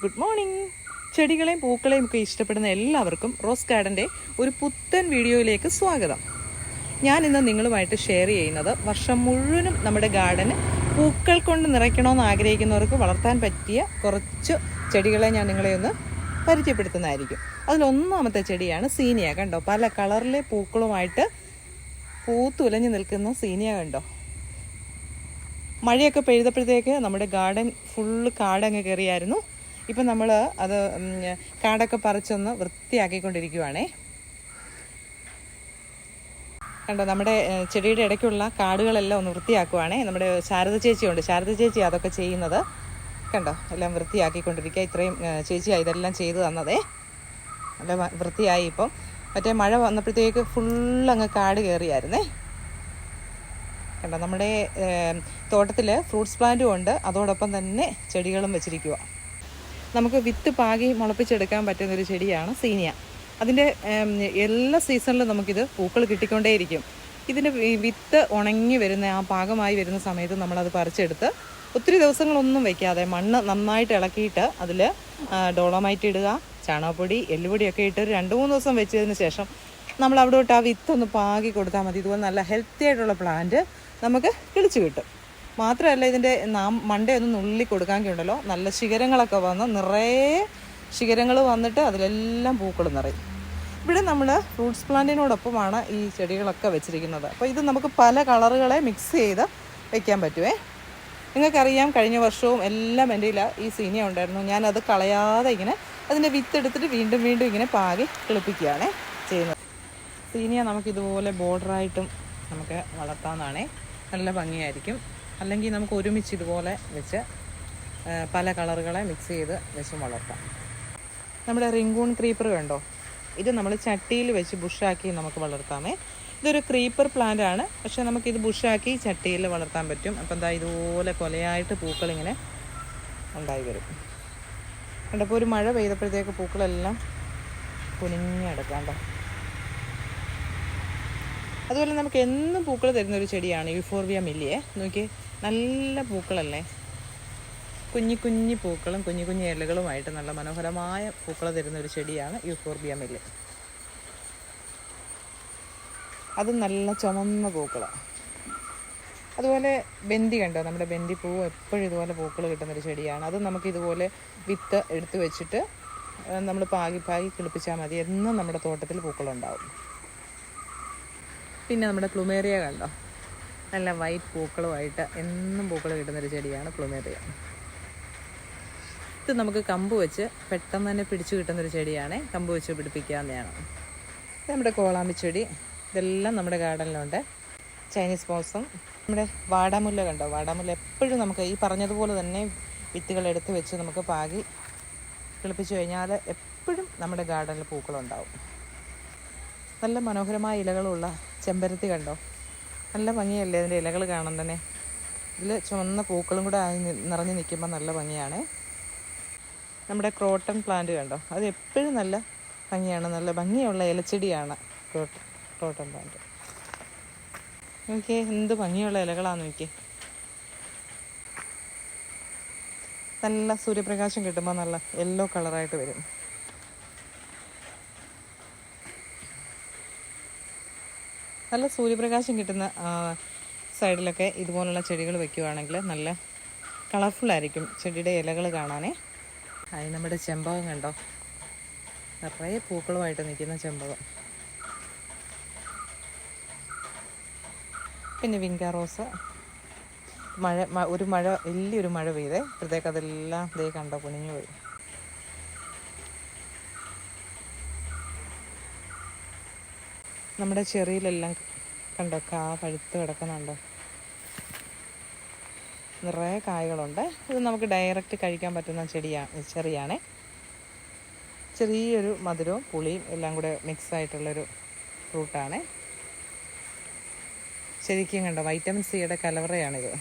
Good morning. ചെടികളെയും പൂക്കളെയും ഒക്കെ ഇഷ്ടപ്പെടുന്ന എല്ലാവർക്കും റോസ് ഗാർഡൻ്റെ ഒരു പുത്തൻ വീഡിയോയിലേക്ക് സ്വാഗതം. ഞാൻ ഇന്ന് നിങ്ങളുമായിട്ട് ഷെയർ ചെയ്യുന്നത് വർഷം മുഴുവനും നമ്മുടെ ഗാർഡന് പൂക്കൾ കൊണ്ട് നിറയ്ക്കണമെന്ന് ആഗ്രഹിക്കുന്നവർക്ക് വളർത്താൻ പറ്റിയ കുറച്ച് ചെടികളെ ഞാൻ നിങ്ങളെ ഒന്ന് പരിചയപ്പെടുത്തുന്നതായിരിക്കും. അതിലൊന്നാമത്തെ ചെടിയാണ് സീനിയ. കണ്ടോ, പല കളറിലെ പൂക്കളുമായിട്ട് പൂത്തുലഞ്ഞു നിൽക്കുന്ന സീനിയ കണ്ടോ. മഴയൊക്കെ പെയ്തപ്പോഴത്തേക്ക് നമ്മുടെ ഗാർഡൻ ഫുള്ള് കാടങ്ങ് കയറിയായിരുന്നു. ഇപ്പം നമ്മൾ അത് കാടൊക്കെ പറിച്ചൊന്ന് വൃത്തിയാക്കിക്കൊണ്ടിരിക്കുവാണേ. കണ്ടോ, നമ്മുടെ ചെടിയുടെ ഇടയ്ക്കുള്ള കാടുകളെല്ലാം ഒന്ന് വൃത്തിയാക്കുവാണേ. നമ്മുടെ ശാരദ ചേച്ചിയുണ്ട്, ശാരദ ചേച്ചി അതൊക്കെ ചെയ്യുന്നത്. കണ്ടോ, എല്ലാം വൃത്തിയാക്കിക്കൊണ്ടിരിക്കുക. ഇത്രയും ചേച്ചിയാണ് ഇതെല്ലാം ചെയ്തു തന്നതേ. നല്ല വൃത്തിയായി. ഇപ്പം മറ്റേ മഴ വന്നപ്പോഴത്തേക്ക് ഫുള്ളങ്ങ് കാട് കയറിയായിരുന്നേ. കണ്ടോ, നമ്മുടെ തോട്ടത്തിൽ ഫ്രൂട്ട്സ് പ്ലാന്റും ഉണ്ട്, അതോടൊപ്പം തന്നെ ചെടികളും വെച്ചിരിക്കുക. നമുക്ക് വിത്ത് പാകി മുളപ്പിച്ചെടുക്കാൻ പറ്റുന്നൊരു ചെടിയാണ് സീനിയ. അതിൻ്റെ എല്ലാ സീസണിലും നമുക്കിത് പൂക്കൾ കിട്ടിക്കൊണ്ടേയിരിക്കും. ഇതിൻ്റെ വിത്ത് ഉണങ്ങി വരുന്ന ആ പാകമായി വരുന്ന സമയത്ത് നമ്മളത് പറിച്ചെടുത്ത് ഒത്തിരി ദിവസങ്ങളൊന്നും വയ്ക്കാതെ മണ്ണ് നന്നായിട്ട് ഇളക്കിയിട്ട് അതിൽ ഡോളോമൈറ്റ് ഇടുക, ചാണകപ്പൊടി, എല്ലുപൊടിയൊക്കെ ഇട്ട് ഒരു 2-3 ദിവസം വെച്ചതിന് ശേഷം നമ്മൾ അവിടെ തൊട്ട് ആ വിത്തൊന്ന് പാകി കൊടുത്താൽ മതി. ഇതുപോലെ നല്ല ഹെൽത്തി ആയിട്ടുള്ള പ്ലാന്റ് നമുക്ക് കിളിച്ച് കിട്ടും. മാത്രമല്ല ഇതിൻ്റെ മണ്ടയൊന്ന് നുള്ളി കൊടുക്കാമെങ്കിൽ ഉണ്ടല്ലോ, നല്ല ശിഖരങ്ങളൊക്കെ വന്ന് നിറയെ ശിഖരങ്ങൾ വന്നിട്ട് അതിലെല്ലാം പൂക്കൾ നിറയും. ഇവിടെ നമ്മൾ ഫ്രൂട്ട്സ് പ്ലാന്റിനോടൊപ്പമാണ് ഈ ചെടികളൊക്കെ വെച്ചിരിക്കുന്നത്. അപ്പോൾ ഇത് നമുക്ക് പല കളറുകളെ മിക്സ് ചെയ്ത് വയ്ക്കാൻ പറ്റുമേ. നിങ്ങൾക്കറിയാം, കഴിഞ്ഞ വർഷവും എല്ലാം എൻ്റെ കയ്യിൽ ഈ സീനിയ ഉണ്ടായിരുന്നു. ഞാനത് കളയാതെ ഇങ്ങനെ അതിൻ്റെ വിത്തെടുത്തിട്ട് വീണ്ടും വീണ്ടും ഇങ്ങനെ പാകി കിളിപ്പിക്കുകയാണ് ചെയ്യുന്നത്. സീനിയ നമുക്കിതുപോലെ ബോർഡറായിട്ടും നമുക്ക് വളർത്താമെന്നാണേ. നല്ല ഭംഗിയായിരിക്കും. അല്ലെങ്കിൽ നമുക്ക് ഒരുമിച്ച് ഇതുപോലെ വെച്ച് പല കളറുകളെ മിക്സ് ചെയ്ത് വെച്ച് വളർത്താം. നമ്മുടെ റിംഗൂൺ ക്രീപ്പർ കണ്ടോ, ഇത് നമ്മൾ ചട്ടിയിൽ വെച്ച് ബുഷാക്കി നമുക്ക് വളർത്താമേ. ഇതൊരു ക്രീപ്പർ പ്ലാന്റ് ആണ്, പക്ഷേ നമുക്കിത് ബുഷാക്കി ചട്ടിയിൽ വളർത്താൻ പറ്റും. അപ്പം എന്താ ഇതുപോലെ കൊലയായിട്ട് പൂക്കളിങ്ങനെ ഉണ്ടായി വരും. കണ്ടപ്പോൾ ഒരു മഴ പെയ്തപ്പോഴത്തേക്ക് പൂക്കളെല്ലാം കുനിഞ്ഞെടുക്കാണ്ടോ. അതുപോലെ നമുക്ക് എന്നും പൂക്കൾ തരുന്നൊരു ചെടിയാണ് യൂഫോർബിയ മില്ലിയെ. നോക്കി, നല്ല പൂക്കളല്ലേ, കുഞ്ഞി കുഞ്ഞി പൂക്കളും കുഞ്ഞു കുഞ്ഞു ഇലകളുമായിട്ട് നല്ല മനോഹരമായ പൂക്കൾ തരുന്നൊരു ചെടിയാണ് യൂഫോർബിയ മില്ലി. അത് നല്ല ചുമന്ന പൂക്കളാണ്. അതുപോലെ ബന്ദി കണ്ടോ, നമ്മുടെ ബന്ദി പൂവ് എപ്പോഴും ഇതുപോലെ പൂക്കൾ കിട്ടുന്നൊരു ചെടിയാണ്. അത് നമുക്ക് ഇതുപോലെ വിത്ത് എടുത്ത് വെച്ചിട്ട് നമ്മൾ പാകി പാകി കിളിപ്പിച്ചാൽ മതി. എന്നും നമ്മുടെ തോട്ടത്തിൽ പൂക്കളുണ്ടാവും. പിന്നെ നമ്മുടെ പ്ലുമേറിയ കണ്ടോ, നല്ല വൈറ്റ് പൂക്കളുമായിട്ട് എന്നും പൂക്കൾ കിട്ടുന്നൊരു ചെടിയാണ് പ്ലുമേറിയ. ഇത് നമുക്ക് കമ്പ് വെച്ച് പെട്ടെന്ന് തന്നെ പിടിച്ചു കിട്ടുന്നൊരു ചെടിയാണ്. കമ്പ് വെച്ച് പിടിപ്പിക്കാവുന്നതാണ്. ഇത് നമ്മുടെ കോളാമ്പിച്ചെടി, ഇതെല്ലാം നമ്മുടെ ഗാർഡനിലുണ്ട്. ചൈനീസ് ബോൾസം, നമ്മുടെ വാടാമുല്ല കണ്ടോ, വാടാമുല്ല എപ്പോഴും നമുക്ക് ഈ പറഞ്ഞതുപോലെ തന്നെ വിത്തുകൾ എടുത്ത് വെച്ച് നമുക്ക് പാകി കിളിപ്പിച്ചു കഴിഞ്ഞാൽ എപ്പോഴും നമ്മുടെ ഗാർഡനിൽ പൂക്കളുണ്ടാവും. നല്ല മനോഹരമായ ഇലകളുള്ള ചെമ്പരത്തി കണ്ടോ, നല്ല ഭംഗിയല്ലേ അതിൻ്റെ ഇലകൾ കാണാൻ തന്നെ. ഇതിൽ ചുവന്ന പൂക്കളും കൂടെ ആയി നിറഞ്ഞു നിൽക്കുമ്പോൾ നല്ല ഭംഗിയാണ്. നമ്മുടെ ക്രോട്ടൺ പ്ലാന്റ് കണ്ടോ, അത് എപ്പോഴും നല്ല ഭംഗിയാണ്. നല്ല ഭംഗിയുള്ള ഇലച്ചെടിയാണ് ക്രോട്ടൺ പ്ലാന്റ്. നോക്കിയേ, എന്ത് ഭംഗിയുള്ള ഇലകളാന്ന് നോക്കിയേ. നല്ല സൂര്യപ്രകാശം കിട്ടുമ്പോൾ നല്ല യെല്ലോ കളറായിട്ട് വരും. നല്ല സൂര്യപ്രകാശം കിട്ടുന്ന സൈഡിലൊക്കെ ഇതുപോലുള്ള ചെടികൾ വെക്കുകയാണെങ്കിൽ നല്ല കളർഫുള്ളായിരിക്കും ചെടിയുടെ ഇലകൾ കാണാനേ. അത് നമ്മുടെ ചെമ്പകം കണ്ടോ, നിറയെ പൂക്കളുമായിട്ട് നിൽക്കുന്ന ചെമ്പകം. പിന്നെ വിങ്ക റോസ്. വലിയൊരു മഴ പെയ്തേ, അപ്പോഴത്തേക്ക് അതെല്ലാം ദേ കണ്ടോ കുനിഞ്ഞു പോയി. നമ്മുടെ ചെറിയിലെല്ലാം കണ്ടോ പഴുത്ത് കിടക്കുന്നുണ്ടോ, നിറയെ കായകളുണ്ട്. ഇത് നമുക്ക് ഡയറക്റ്റ് കഴിക്കാൻ പറ്റുന്ന ചെറിയാണ്. ചെറിയൊരു മധുരവും പുളിയും എല്ലാം കൂടെ മിക്സായിട്ടുള്ളൊരു ഫ്രൂട്ടാണ്. ശരിക്കും കണ്ടോ, വൈറ്റമിൻ സിയുടെ കലവറയാണിത്.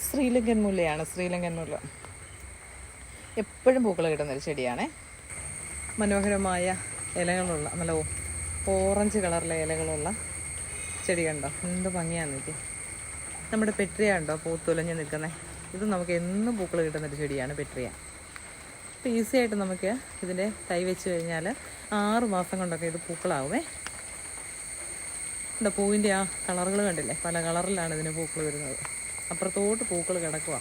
ശ്രീലങ്കൻ മുല്ലയാണ്, ശ്രീലങ്കൻ മുല്ല എപ്പോഴും പൂക്കൾ കിട്ടുന്നൊരു ചെടിയാണ്. മനോഹരമായ ഇലകളുള്ള നല്ല ഓറഞ്ച് കളറിലെ ഇലകളുള്ള ചെടി കണ്ടോ, എന്ത് ഭംഗിയാണെന്ന് നോക്കി. നമ്മുടെ പെട്രിയ ഉണ്ടോ പൂത്തുലഞ്ഞ് നിൽക്കുന്നത്, ഇത് നമുക്ക് എന്നും പൂക്കൾ കിട്ടുന്നൊരു ചെടിയാണ് പെട്രിയ. അപ്പോൾ ഈസി ആയിട്ട് നമുക്ക് ഇതിൻ്റെ തൈ വെച്ച് കഴിഞ്ഞാൽ 6 മാസം കൊണ്ടൊക്കെ ഇത് പൂക്കളാവുമേ. എന്താ പൂവിൻ്റെ ആ കളറുകൾ കണ്ടില്ലേ, പല കളറിലാണ് ഇതിന് പൂക്കൾ വരുന്നത്. അപ്പുറത്തോട്ട് പൂക്കൾ കിടക്കുക.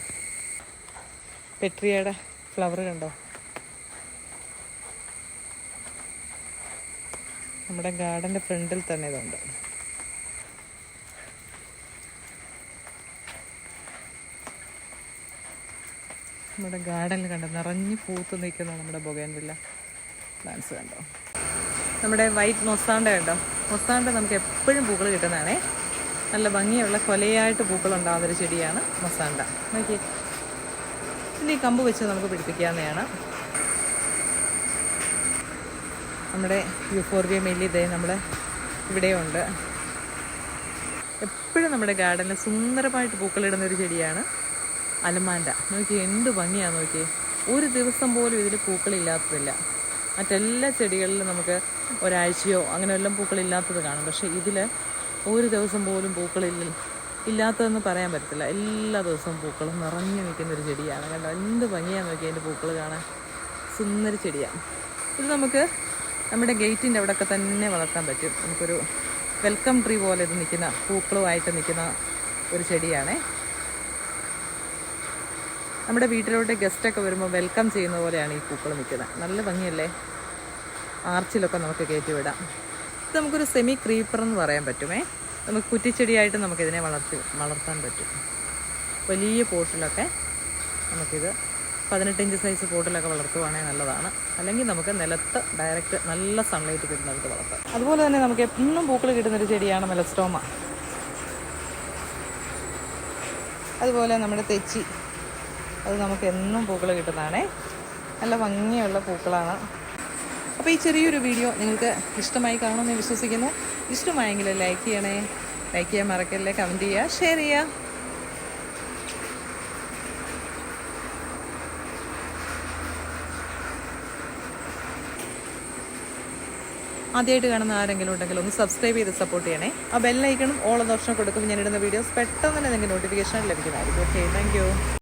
പെട്രിയയുടെ ഫ്ലവർ കണ്ടോ, നമ്മുടെ ഗാർഡൻ്റെ ഫ്രണ്ടിൽ തന്നെ ഇതുണ്ട്. നമ്മുടെ ഗാർഡനിൽ കണ്ടോ നിറഞ്ഞ് പൂത്ത് നിൽക്കുന്ന നമ്മുടെ ബൊഗൈൻവില്ല പ്ലാന്റ്സ് കണ്ടോ. നമ്മുടെ വൈറ്റ് മൊസാണ്ട കണ്ടോ, മൊസാണ്ട നമുക്ക് എപ്പോഴും പൂക്കൾ കിട്ടുന്നതാണേ. നല്ല ഭംഗിയുള്ള കൊലയായിട്ട് പൂക്കളുണ്ടാകുന്നൊരു ചെടിയാണ് മൊസാണ്ട. നോക്കി, പിന്നെ ഈ കമ്പ് വെച്ച് നമുക്ക് പിടിപ്പിക്കാവുന്നതാണ്. നമ്മുടെ യൂഫോർബിയ മെല്ലി നമ്മുടെ ഇവിടെയുണ്ട്. എപ്പോഴും നമ്മുടെ ഗാർഡനിൽ സുന്ദരമായിട്ട് പൂക്കളിടുന്നൊരു ചെടിയാണ് അലമാൻഡ. നോക്കി എന്ത് ഭംഗിയാണ് നോക്കി, ഒരു ദിവസം പോലും ഇതിൽ പൂക്കളില്ലാത്തതില്ല. മറ്റെല്ലാ ചെടികളിലും നമുക്ക് ഒരാഴ്ചയോ അങ്ങനെ എല്ലാം പൂക്കളില്ലാത്തത് കാണും. പക്ഷേ ഇതിൽ ഒരു ദിവസം പോലും ഇല്ലാത്തതെന്ന് പറയാൻ പറ്റത്തില്ല. എല്ലാ ദിവസവും പൂക്കളും നിറഞ്ഞു നിൽക്കുന്നൊരു ചെടിയാണ്. കണ്ടോ എന്ത് ഭംഗിയാന്ന് നോക്കി അതിൻ്റെ പൂക്കൾ കാണാൻ, സുന്ദര ചെടിയാണ്. ഇത് നമുക്ക് നമ്മുടെ ഗേറ്റിൻ്റെ അവിടെയൊക്കെ തന്നെ വളർത്താൻ പറ്റും. നമുക്കൊരു വെൽക്കം ട്രീ പോലെ ഇത് നിൽക്കുന്ന പൂക്കളുമായിട്ട് നിൽക്കുന്ന ഒരു ചെടിയാണേ. നമ്മുടെ വീട്ടിലോട്ട് ഗസ്റ്റൊക്കെ വരുമ്പോൾ വെൽക്കം ചെയ്യുന്ന പോലെയാണ് ഈ പൂക്കൾ നിൽക്കുന്നത്. നല്ല ഭംഗിയല്ലേ, ആർച്ചിലൊക്കെ നമുക്ക് കയറ്റി വിടാം. ഇത് നമുക്കൊരു സെമി ക്രീപ്പർ എന്ന് പറയാൻ പറ്റുമേ. നമുക്ക് കുറ്റിച്ചെടിയായിട്ട് നമുക്കിതിനെ വളർത്താൻ പറ്റും. വലിയ പോട്ടിലൊക്കെ നമുക്കിത് 18 ഇഞ്ച് സൈസ് പോട്ടിലൊക്കെ വളർത്തുവാണെങ്കിൽ നല്ലതാണ്. അല്ലെങ്കിൽ നമുക്ക് നിലത്ത് ഡയറക്റ്റ് നല്ല സൺലൈറ്റ് കിട്ടുന്നിടത്ത് വളർത്താം. അതുപോലെ തന്നെ നമുക്ക് എന്നും പൂക്കൾ കിട്ടുന്നൊരു ചെടിയാണ് മെലസ്റ്റോമ. അതുപോലെ നമ്മുടെ തെച്ചി, അത് നമുക്ക് എന്നും പൂക്കൾ കിട്ടുന്നതാണേ. നല്ല ഭംഗിയുള്ള പൂക്കളാണ്. അപ്പോൾ ഈ ചെറിയൊരു വീഡിയോ നിങ്ങൾക്ക് ഇഷ്ടമായി കാണുമെന്ന് വിശ്വസിക്കുന്നു. ഇഷ്ടമായെങ്കിൽ ലൈക്ക് ചെയ്യണേ, ലൈക്ക് ചെയ്യാൻ മറക്കല്ലേ, കമൻറ്റ് ചെയ്യുക, ഷെയർ ചെയ്യുക. ആദ്യമായിട്ട് കാണുന്ന ആരെങ്കിലും ഉണ്ടെങ്കിൽ ഒന്ന് സബ്സ്ക്രൈബ് ചെയ്ത് സപ്പോർട്ട് ചെയ്യണേ. ആ ബെല്ലൈക്കണും ഓൾ എന്ന ഓപ്ഷൻ കൊടുക്കുമ്പോൾ ഞാനിടുന്ന വീഡിയോസ് പെട്ടെന്ന് തന്നെ നിങ്ങൾക്ക് നോട്ടിഫിക്കേഷൻ ലഭിക്കുന്നതായിരിക്കും. Okay, thank you.